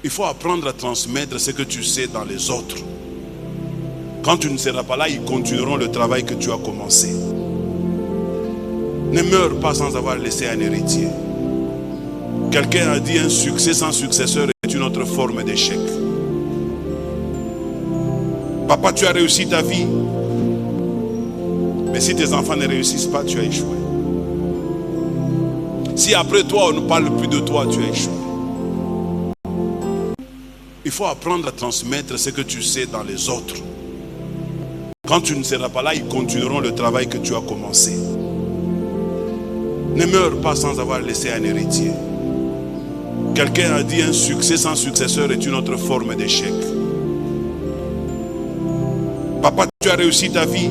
Il faut apprendre à transmettre ce que tu sais dans les autres. Quand tu ne seras pas là, ils continueront le travail que tu as commencé. Ne meurs pas sans avoir laissé un héritier. Quelqu'un a dit un succès sans successeur est une autre forme d'échec. Papa, tu as réussi ta vie. Mais si tes enfants ne réussissent pas, tu as échoué. Si après toi, on ne parle plus de toi, tu as échoué. Il faut apprendre à transmettre ce que tu sais dans les autres. Quand tu ne seras pas là, ils continueront le travail que tu as commencé. Ne meurs pas sans avoir laissé un héritier. Quelqu'un a dit un succès sans successeur est une autre forme d'échec. Papa, tu as réussi ta vie.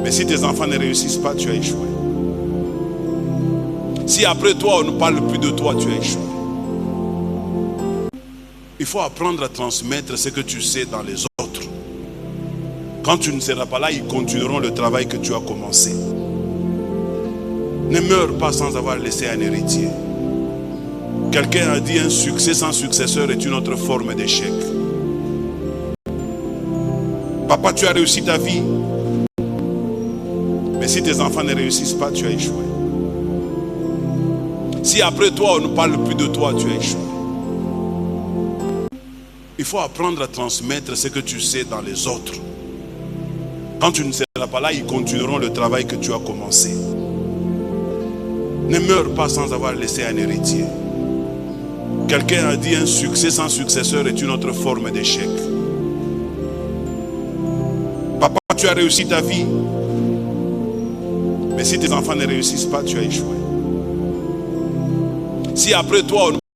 Mais si tes enfants ne réussissent pas, tu as échoué. Si après toi, on ne parle plus de toi, tu as échoué. Il faut apprendre à transmettre ce que tu sais dans les autres. Quand tu ne seras pas là, ils continueront le travail que tu as commencé. Ne meurs pas sans avoir laissé un héritier. Quelqu'un a dit un succès sans successeur est une autre forme d'échec. Papa, tu as réussi ta vie. Mais si tes enfants ne réussissent pas, tu as échoué. Si après toi, on ne parle plus de toi, tu as échoué. Il faut apprendre à transmettre ce que tu sais dans les autres. Quand tu ne seras pas là, ils continueront le travail que tu as commencé. Ne meurs pas sans avoir laissé un héritier. Quelqu'un a dit un succès sans successeur est une autre forme d'échec. Papa, tu as réussi ta vie. Mais si tes enfants ne réussissent pas, tu as échoué. Si après toi, on